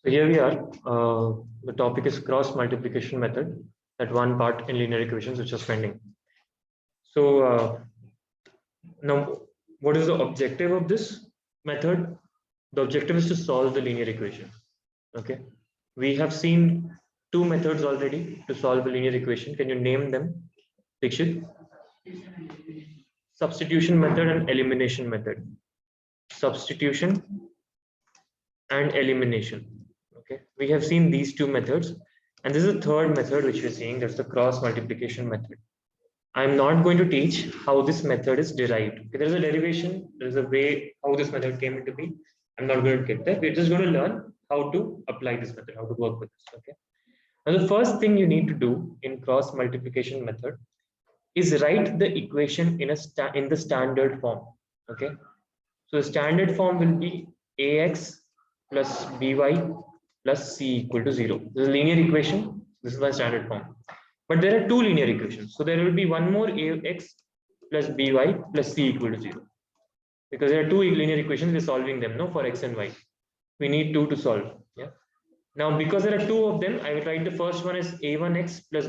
So here we are. The topic is cross multiplication method, that one part in linear equations which is pending. So now, what is the objective of this method? The objective is to solve the linear equation. Okay, we have seen two methods already to solve a linear equation. Can you name them, Dikshit? Substitution method and elimination method. Substitution and elimination. Okay, we have seen these two methods, and this is the third method which we're seeing. That's the cross multiplication method. I'm not going to teach how this method is derived. Okay, there's a derivation, there's a way how this method came into being. I'm not going to get there. We're just going to learn how to apply this method, how to work with this. Okay. Now the first thing you need to do in cross multiplication method is write the equation in the standard form. Okay. So the standard form will be ax plus by plus c equal to 0. This is a linear equation. This is my standard form. But there are two linear equations. So there will be one more ax plus by plus c equal to 0. Because there are two linear equations, we're solving them no, for x and y. We need two to solve. Yeah. Now, because there are two of them, I will write the first one as a1x plus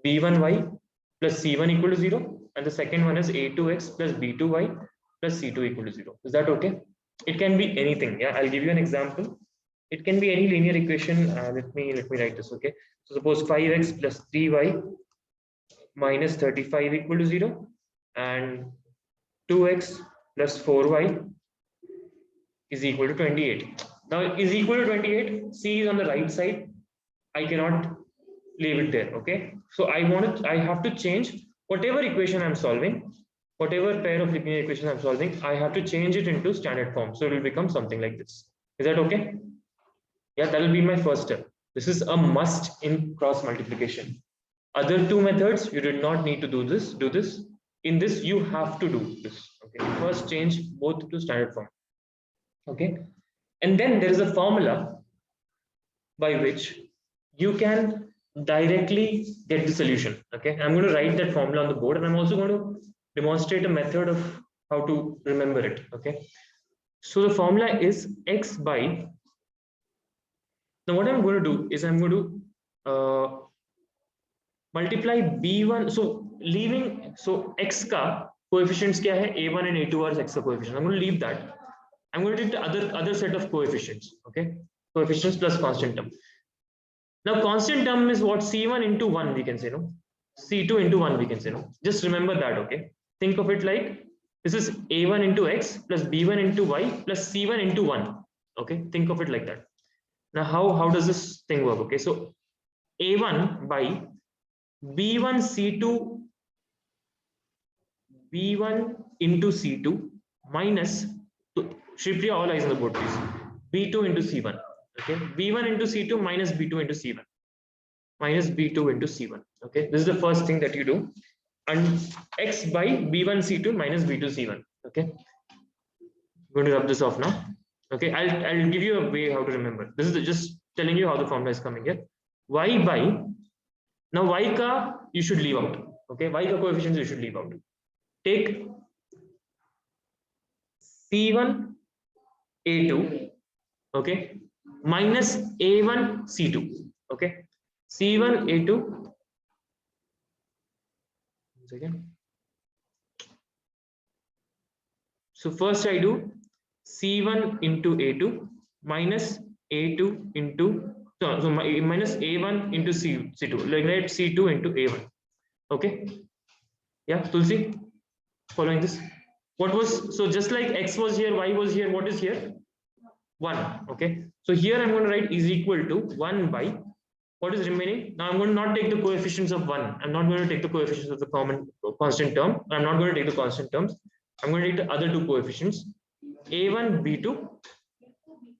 b1y plus c1 equal to 0. And the second one is a2x plus b2y plus c2 equal to 0. Is that okay? It can be anything. Yeah, I'll give you an example. It can be any linear equation. Let me write this. Okay. So suppose 5x plus 3y minus 35 equal to 0 and 2x plus 4y is equal to 28. Now is equal to 28. C is on the right side. I cannot leave it there. Okay. So I have to change whatever equation I'm solving, whatever pair of linear equations I'm solving, I have to change it into standard form. So it will become something like this. Is that okay? Yeah, that will be my first step. This is a must in cross multiplication. Other two methods, you did not need to do this. In this, you have to do this. Okay. First, change both to standard form. Okay. And then there is a formula by which you can directly get the solution. Okay. I'm going to write that formula on the board, and I'm also going to demonstrate a method of how to remember it. Okay. So the formula is x by. Now what I'm going to do is I'm going to multiply b1. So leaving, so x ka coefficients kya hai? A1 and A2 are x ka coefficient. I'm going to leave that. I'm going to take the other set of coefficients. Okay, coefficients plus constant term. Now constant term is what? C1 into 1 we can say, no? C2 into 1 we can say, no? Just remember that. Okay, think of it like this is A1 into x plus B1 into y plus C1 into 1. Okay, think of it like that. Now how does this thing work? Okay, so A1 by B1 C2 B1 into C2 minus, Shripriya, all eyes on the board please, B2 into C1. Okay, B1 into C2 minus B2 into C1 minus B2 into C1. Okay, this is the first thing that you do, and x by B1 C2 minus B2 C1. Okay, I'm going to rub this off now. Okay, I'll give you a way how to remember. This is just telling you how the formula is coming here. Y by, now y ka you should leave out. Okay, y ka coefficients you should leave out. Take C1 A2, okay, minus A1 C2. Okay, C1 A2. One second. So first I do C1 into A2 minus A2 into minus A1 into C2, like write C2 into A1. Okay, yeah, Tulsi, following this. What was, so just like x was here, y was here, what is here? 1. Okay, so here I'm going to write is equal to 1 by what is remaining. Now I'm going to not take the coefficients of 1. I'm not going to take the coefficients of the common constant term. I'm not going to take the constant terms. I'm going to take the other two coefficients, a1 b2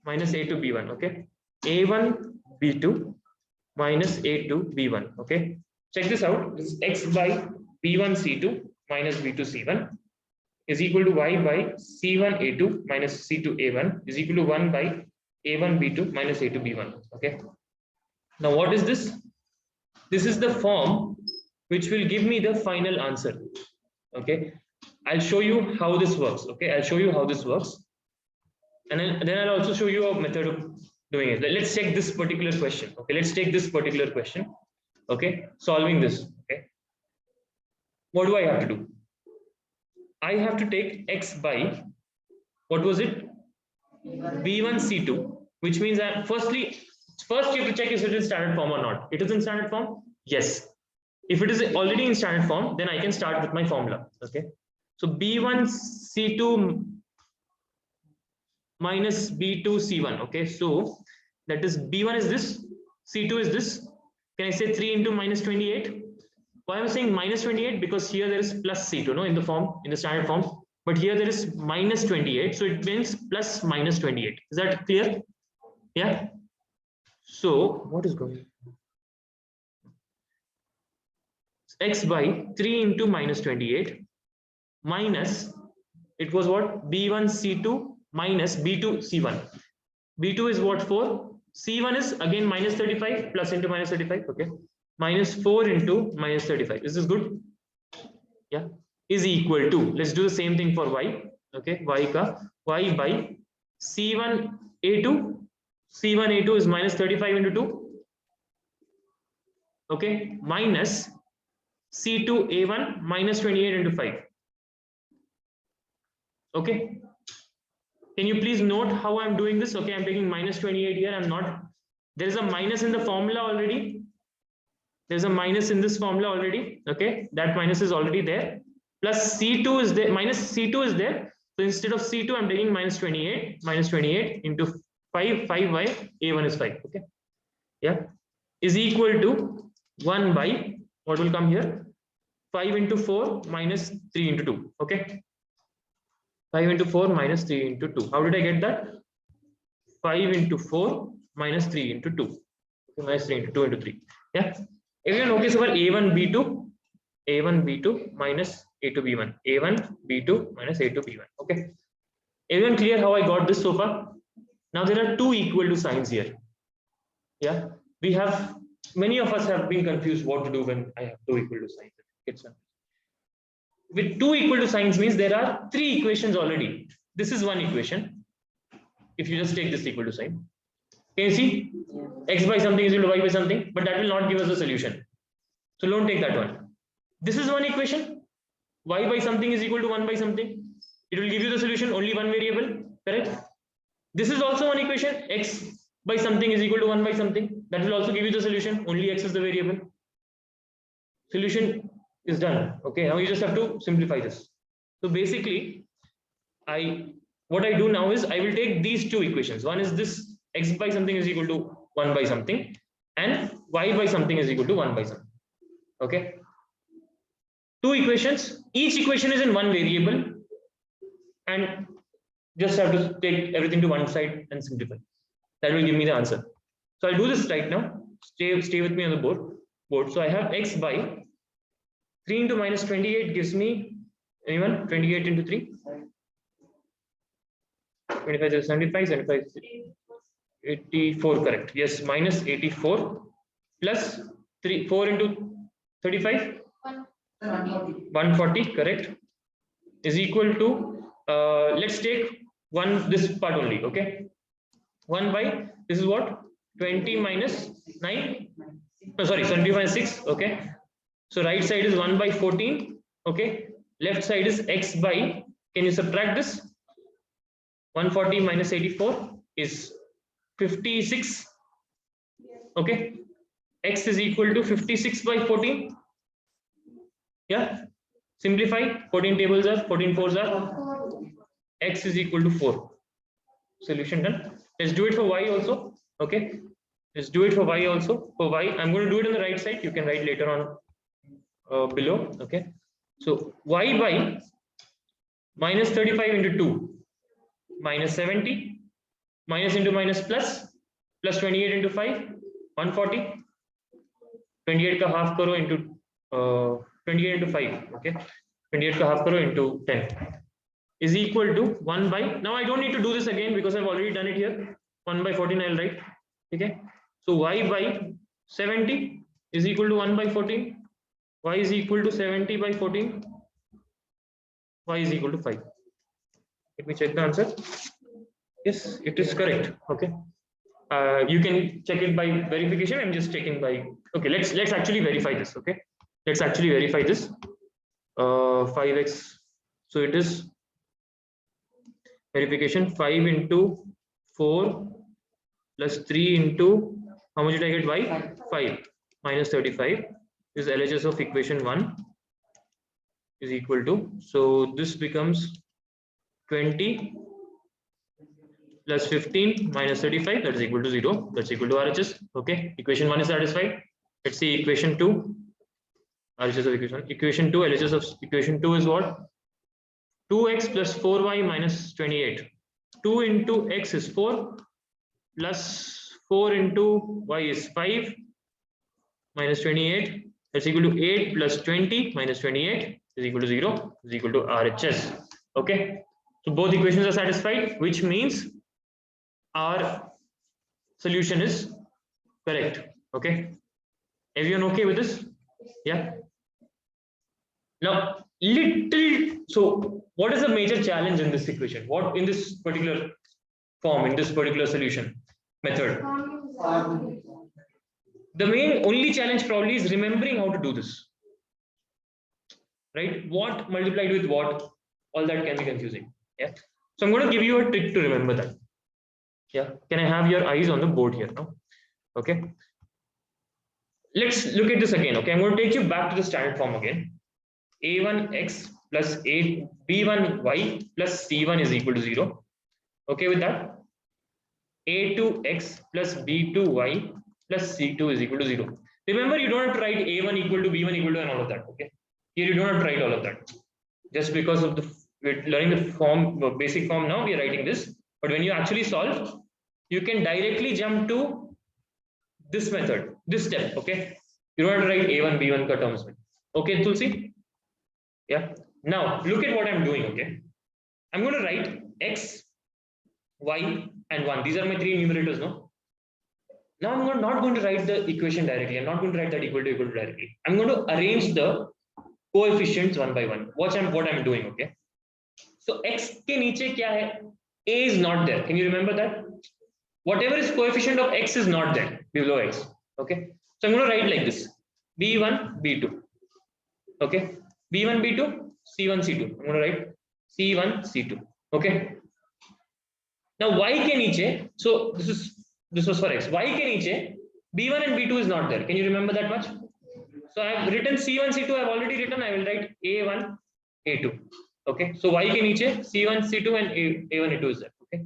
minus a2 b1. Okay, a1 b2 minus a2 b1. Okay, check this out. This is x by b1 c2 minus b2 c1 is equal to y by c1 a2 minus c2 a1 is equal to 1 by a1 b2 minus a2 b1. Okay, now what is this? This is the form which will give me the final answer. Okay, I'll show you how this works. Okay, I'll show you how this works, and then I'll also show you a method of doing it. Let's check this particular question. Okay, let's take this particular question. Okay, solving this. Okay, what do I have to do? I have to take x by, what was it? B1 C2, which means that first you have to check if it is standard form or not. It is in standard form? Yes. If it is already in standard form, then I can start with my formula. Okay. So B1 C2 minus B2 C1. Okay. So that is B1 is this, C2 is this. Can I say 3 into minus 28? Why am I saying minus 28? Because here there is plus C2, no, in the form, in the standard form. But here there is minus 28. So it means plus minus 28. Is that clear? Yeah. So what is going on? X by 3 into minus 28 minus, it was what? B1 C2 minus B2 C1. B2 is what? 4. C1 is again minus 35 plus into minus 35. Okay. Minus 4 into minus 35. Is this good? Yeah. Is equal to, let's do the same thing for y. Okay. Y by C1 A2. C1 A2 is minus 35 into 2. Okay. Minus C2 A1 minus 28 into 5. Okay. Can you please note how I'm doing this? Okay, I'm taking minus 28 here. I'm not, there is a minus in the formula already. There's a minus in this formula already. Okay, that minus is already there. Plus C2 is there, minus C2 is there. So instead of C2, I'm taking minus 28 into 5 by A1 is 5. Okay, yeah, is equal to 1 by, what will come here? 5 into 4 minus 3 into 2. Okay. 5 into 4 minus 3 into 2. How did I get that? 5 into 4 minus 3 into 2. Okay, minus 3 into 2 into 3. Yeah. Everyone okay so far? A1, B2 minus A2, B1. A1, B2 minus A2, B1. Okay. Everyone clear how I got this so far? Now there are two equal to signs here. Yeah. We have, many of us have been confused what to do when I have two equal to signs. It's with two equal to signs means there are three equations already. This is one equation. If you just take this equal to sign, can you see? X by something is equal to y by something, but that will not give us a solution. So don't take that one. This is one equation. Y by something is equal to 1 by something. It will give you the solution, only one variable, correct? This is also one equation. X by something is equal to 1 by something. That will also give you the solution, only x is the variable. Solution is done. Okay, now you just have to simplify this. So basically, what I do now is I will take these two equations. One is this, x by something is equal to 1 by something, and y by something is equal to 1 by something. Okay, two equations, each equation is in one variable, and just have to take everything to one side and simplify. That will give me the answer. So I'll do this right now. Stay with me on the board. So I have x by 3 into minus 28 gives me, anyone? 28 into 3? 25 is 75, 75 is 84, correct. Yes, minus 84 plus 4 into 35? 140, correct. Is equal to, let's take this part only, okay? 1 by, this is what? 20 minus 9? No, sorry, 70 minus 6, okay? So right side is 1 by 14, okay? Left side is x by, can you subtract this? 140 minus 84 is 56, okay? X is equal to 56 by 14. Yeah, simplify, 14 tables are, 14 fours are, x is equal to 4. Solution done. Let's do it for y also, okay? Let's do it for y also. For y, I'm going to do it on the right side. You can write later on below, okay? So y by minus 35 into 2 minus 70 minus into minus plus 28 into 5 140 28 ka half karo into 28 into 5, okay? 28 ka half karo into 10 is equal to 1 by, now I don't need to do this again because I've already done it here. 1 by 14 I'll write, okay? So y by 70 is equal to 1 by 14. Y is equal to 70 by 14. Y is equal to 5. Let me check the answer. Yes, it is correct. Okay. You can check it by verification. I'm just checking by, okay, let's actually verify this. Okay, let's actually verify this. 5x, so it is verification 5 into 4 plus 3 into, how much did I get? Y 5 minus 35 is LHS of equation 1 is equal to, so this becomes 20 plus 15 minus 35, that is equal to 0, that's equal to RHS. Okay, equation 1 is satisfied. Let's see equation 2, RHS of equation 1. Equation 2, LHS of equation 2 is what? 2x plus 4y minus 28. 2 into x is 4 plus 4 into y is 5 minus 28, that's equal to 8 plus 20 minus 28 is equal to 0, is equal to RHS. Okay, so both equations are satisfied, which means our solution is correct. Okay, everyone okay with this? Yeah. Now, so what is the major challenge in this equation? What in this particular form, in this particular solution method? The main only challenge probably is remembering how to do this. Right? What multiplied with what? All that can be confusing. Yeah. So I'm going to give you a trick to remember that. Yeah. Can I have your eyes on the board here now? Okay. Let's look at this again. Okay. I'm going to take you back to the standard form again. A1x plus B1y plus C1 is equal to 0. Okay with that? A2x plus B2y plus C2 is equal to 0. Remember, you don't have to write A1 equal to B1 equal to and all of that. Okay. Here you don't have to write all of that. Just because of we're learning the form, basic form now, we are writing this. But when you actually solve, you can directly jump to this method, this step. Okay. You don't have to write A1, B1 ka terms. Okay, Tulsi? Yeah. Now look at what I'm doing. Okay. I'm going to write x, y, and 1. These are my three numerators. No. Now I'm not going to write the equation directly. I'm not going to write that equal to directly. I'm going to arrange the coefficients one by one. Watch what I'm doing. Okay. So x ke niche kya hai? A is not there. Can you remember that? Whatever is coefficient of x is not there below x. Okay. So I'm going to write like this: b1, b2. Okay. b1, b2, c1, c2. I'm going to write c1, c2. Okay. Now y ke niche. So this was for x. Y ke niche b1 and b2 is not there. Can you remember that much? So I have written c1, c2. I have already written. I will write a1, a2. Okay. So y ke niche c1, c2 and a1, a2 is there. Okay.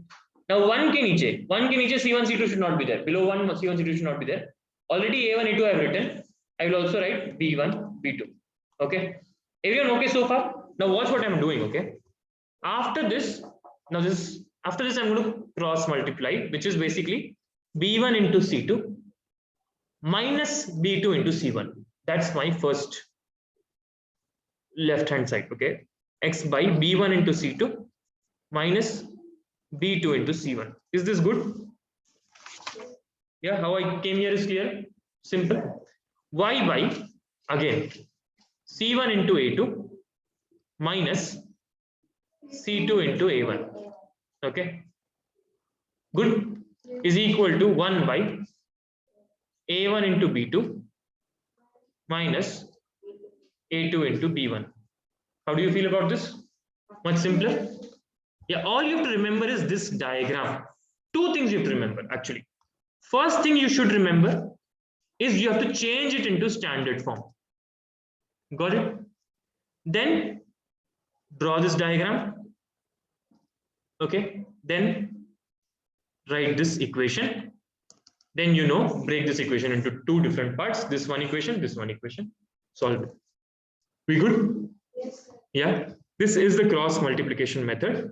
Now 1 ke niche c1, c2 should not be there. Below 1, c1, c2 should not be there. Already a1, a2 I have written. I will also write b1, b2. Okay. Everyone okay so far? Now watch what I'm doing. Okay. After this, after this I'm going to cross multiply, which is basically b1 into c2 minus b2 into c1. That's my first left hand side. Okay. X by b1 into c2 minus b2 into c1. Is this good? Yeah, how I came here is clear. Simple. Y by, again, c1 into a2 minus c2 into a1. Okay. Good. Is equal to 1 by a1 into b2 minus a2 into b1. How do you feel about this? Much simpler. Yeah, all you have to remember is this diagram. Two things you have to remember actually. First thing you should remember is you have to change it into standard form. Got it? Then draw this diagram. Okay. Then write this equation. Then break this equation into two different parts. This one equation, solve it. We good? Yes. Yeah. This is the cross multiplication method.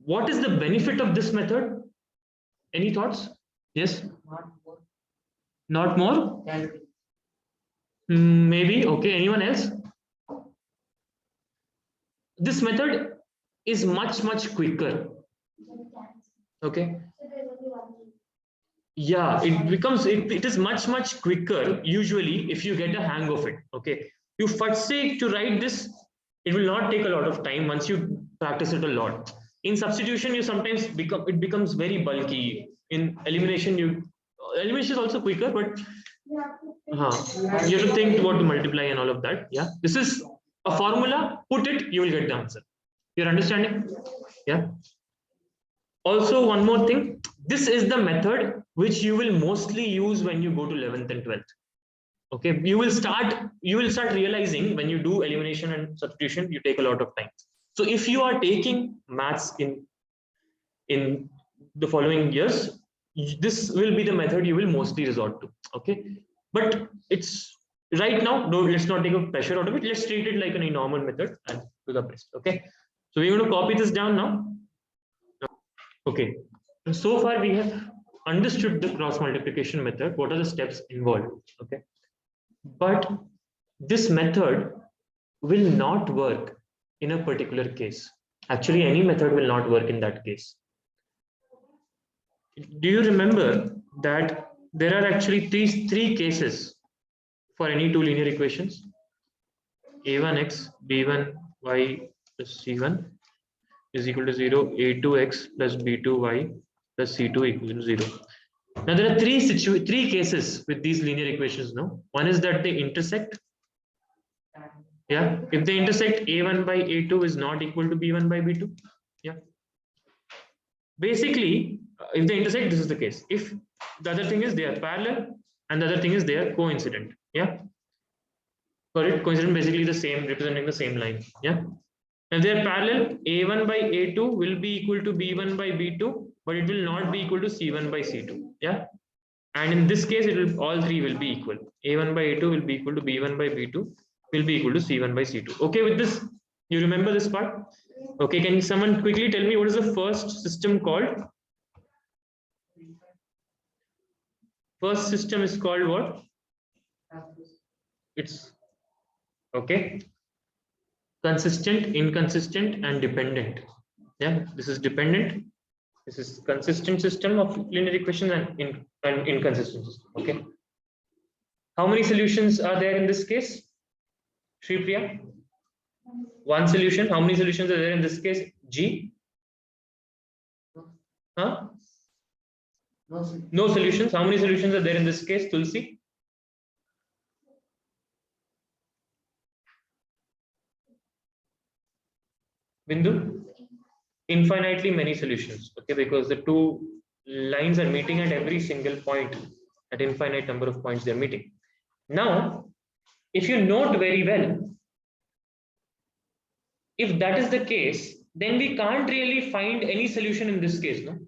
What is the benefit of this method? Any thoughts? Yes? Not more? Maybe. Okay. Anyone else? This method is much quicker. Okay. Yeah, it is much quicker usually if you get a hang of it. Okay. You first say to write this, it will not take a lot of time once you practice it a lot. In substitution, you sometimes it becomes very bulky. in elimination, elimination is also quicker, but you have to think what to multiply and all of that. Yeah, this is a formula. Put it, you will get the answer. You're understanding? Yeah. Also, one more thing. This is the method which you will mostly use when you go to 11th and 12th. Okay, you will start realizing when you do elimination and substitution, you take a lot of time. So if you are taking maths in the following years, this will be the method you will mostly resort to. Okay, but it's right now, let's not take a pressure out of it. Let's treat it like a normal method and do the best. Okay, so we're going to copy this down now. Okay, so far we have understood the cross multiplication method. What are the steps involved? Okay, but this method will not work in a particular case. Actually, any method will not work in that case. Do you remember that there are actually three cases for any two linear equations? a1x b1y plus c1 is equal to 0, a2x plus b2y plus c2 equal to 0. Now there are three cases with these linear equations. No, one is that they intersect. Yeah, if they intersect, a1 by a2 is not equal to b1 by b2. Yeah, basically if they intersect, this is the case. If the other thing is they are parallel and the other thing is they are coincident. Yeah, correct. Coincident, basically the same, representing the same line. Yeah, if they are parallel, a1 by a2 will be equal to b1 by b2, but it will not be equal to c1 by c2. Yeah, and in this case, all three will be equal. a1 by a2 will be equal to b1 by b2 will be equal to c1 by c2. Okay with this? You remember this part? Okay, can someone quickly tell me what is the first system called? First system is called what? It's okay. Consistent, inconsistent, and dependent. Yeah, this is dependent. This is consistent system of linear equations and inconsistent system. Okay. How many solutions are there in this case? Shri Priya? One solution. How many solutions are there in this case? G? Huh? No solutions. How many solutions are there in this case? Tulsi? Bindu? Infinitely many solutions. Okay, because the two lines are meeting at every single point, at infinite number of points they're meeting. Now, if you note very well, if that is the case, then we can't really find any solution in this case, no?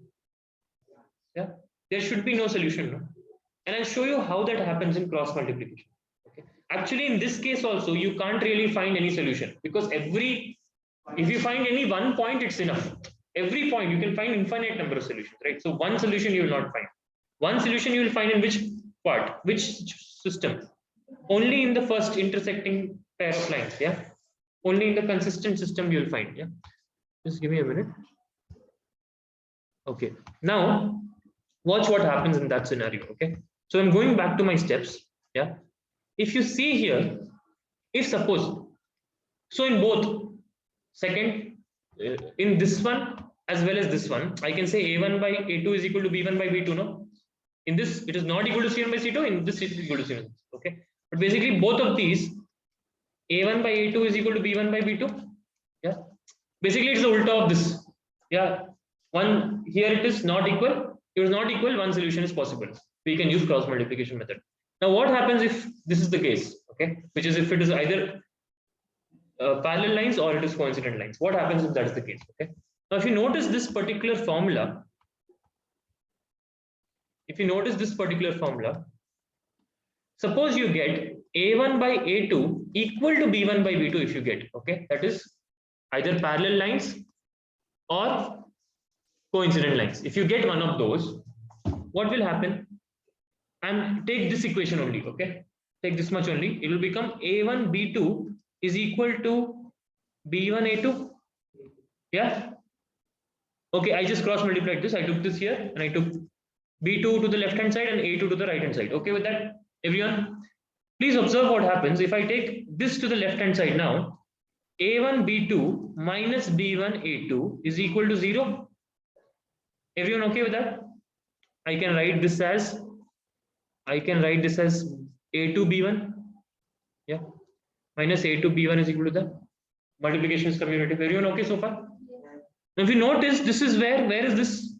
Yeah, there should be no solution, no? And I'll show you how that happens in cross multiplication. Okay, actually in this case also you can't really find any solution, because if you find any one point, it's enough. Every point you can find infinite number of solutions, right? So one solution you will not find. One solution you will find in which part, which system? Only in the first intersecting pair of lines. Yeah, only in the consistent system you will find. Yeah, just give me a minute. Okay, now watch what happens in that scenario. Okay, so I'm going back to my steps. Yeah, if you see here, if suppose, so in both second, in this one as well as this one, I can say a1 by a2 is equal to b1 by b2. No, in this it is not equal to c1 by c2. In this it is equal to c1. Okay, but basically both of these, a1 by a2 is equal to b1 by b2. Yeah, basically it's the ulta of this. Yeah, one here it is not equal. It is not equal. One solution is possible. We can use cross multiplication method. Now what happens if this is the case? Okay, which is if it is either parallel lines or it is coincident lines. What happens if that is the case? Okay, now if you notice this particular formula, suppose you get a1 by a2 equal to b1 by b2. If you get, okay, that is either parallel lines or coincident lines. If you get one of those, what will happen? And take this equation only. Okay, take this much only. It will become a1 b2 is equal to b1 a2. Yeah, okay, I just cross multiplied this. I took this here and I took b2 to the left hand side and a2 to the right hand side. Okay with that, everyone? Please observe what happens if I take this to the left hand side. Now a1 b2 minus b1 a2 is equal to 0. Everyone okay with that? I can write this as a2 b1, yeah, minus a2 b1 is equal to the multiplication is commutative. Everyone okay so far? Now if you notice, this is where is this?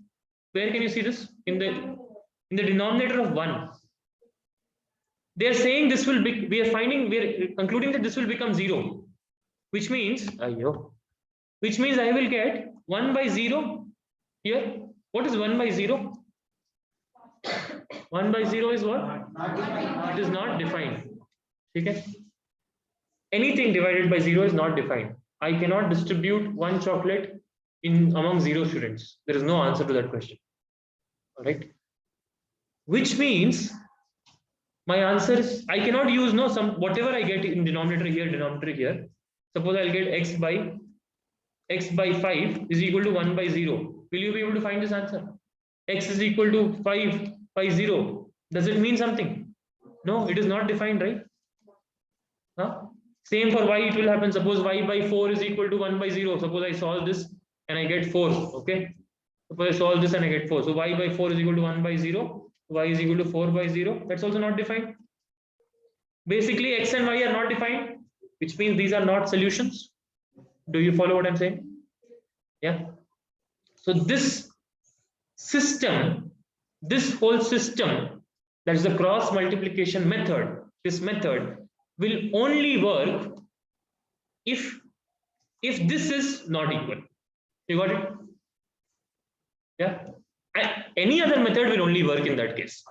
Where can you see this? In the denominator of 1. They are saying this will be, we are concluding that this will become 0, which means I will get 1 by 0 here. What is 1 by 0? 1 by 0 is what? It is not defined. Okay? Anything divided by 0 is not defined. I cannot distribute one chocolate among 0 students. There is no answer to that question. All right. Which means my answer is, I cannot use whatever I get in denominator here. Suppose I'll get x by 5 is equal to 1 by 0. Will you be able to find this answer? X is equal to 5 by 0. Does it mean something? No, it is not defined, right? Huh? Same for y, it will happen. Suppose y by 4 is equal to 1 by 0. Suppose I solve this and I get 4. Okay. Suppose I solve this and I get 4. So y by 4 is equal to 1 by 0. Y is equal to 4 by 0. That's also not defined. Basically, x and y are not defined, which means these are not solutions. Do you follow what I'm saying? Yeah. So this system, this whole system, that is the cross multiplication method, this method will only work if this is not equal. You got it? Yeah. Any other method will only work in that case.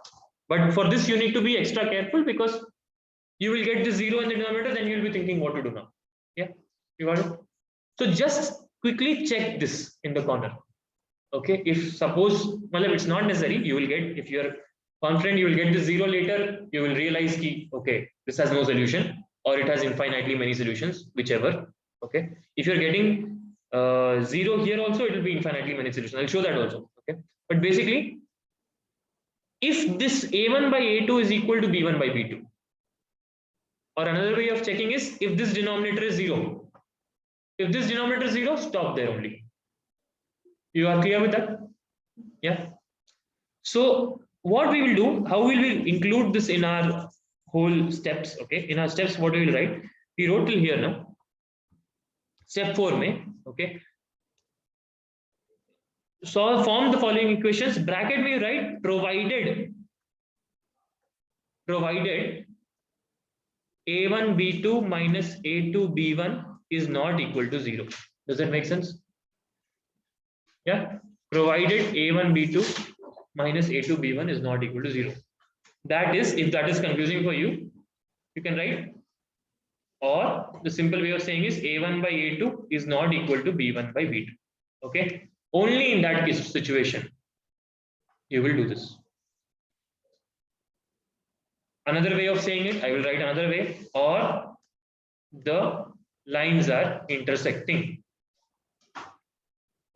But for this, you need to be extra careful because you will get the 0 in the denominator, then you will be thinking what to do now. Yeah. You got it? So just quickly check this in the corner. Okay. If suppose, it's not necessary, you will get, if you are confident you will get the 0 later, you will realize ki, okay, this has no solution or it has infinitely many solutions, whichever. Okay. If you're getting 0 here also, it will be infinitely many solutions. I'll show that also. Okay. But basically, if this a1 by a2 is equal to b1 by b2, or another way of checking is if this denominator is 0. If this denominator is 0, stop there only. You are clear with that? Yeah. So what we will do, how will we include this in our whole steps? Okay. In our steps, what we will write? We wrote till here now. Step 4 may, okay. So form the following equations. Bracket may write provided a1 b2 minus a2 b1 is not equal to 0. Does that make sense? Yeah. Provided a1 b2 minus a2 b1 is not equal to 0. That is, if that is confusing for you, you can write, or the simple way of saying is a1 by a2 is not equal to b1 by b2. Okay. Only in that case situation, you will do this. Another way of saying it, I will write another way, or the lines are intersecting.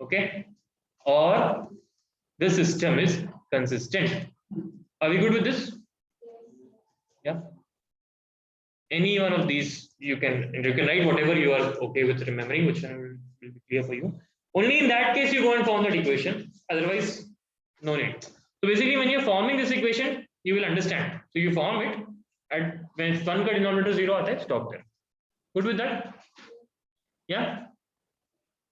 Okay. Or the system is consistent. Are we good with this? Yeah. Any one of these you can write whatever you are okay with remembering, which will be clear for you. Only in that case you go and form that equation. Otherwise, no need. So basically, when you're forming this equation, you will understand. So you form it, and when 1 ka denominator 0 aata hai, stop there. Good with that? Yeah.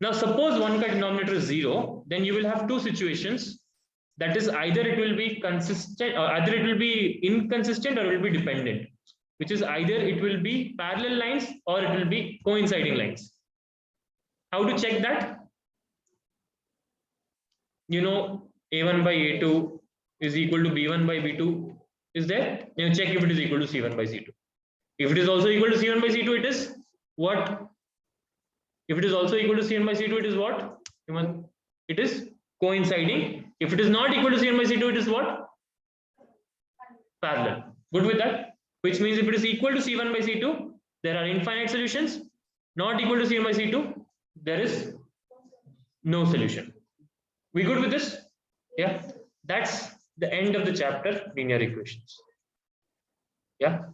Now suppose 1 ka denominator is 0, then you will have two situations. That is, either it will be consistent, or either it will be inconsistent, or it will be dependent. Which is either it will be parallel lines or it will be coinciding lines. How to check that? You know, a1 by a2 is equal to b1 by b2 is there. You check if it is equal to c1 by c2. If it is also equal to c1 by c2, it is what? If it is also equal to c1 by c2, it is what? It is coinciding. If it is not equal to c1 by c2, it is what? Parallel. Good with that? Which means if it is equal to c1 by c2, there are infinite solutions. Not equal to c1 by c2, there is no solution. We good with this? Yeah. That's the end of the chapter, linear equations. Yeah.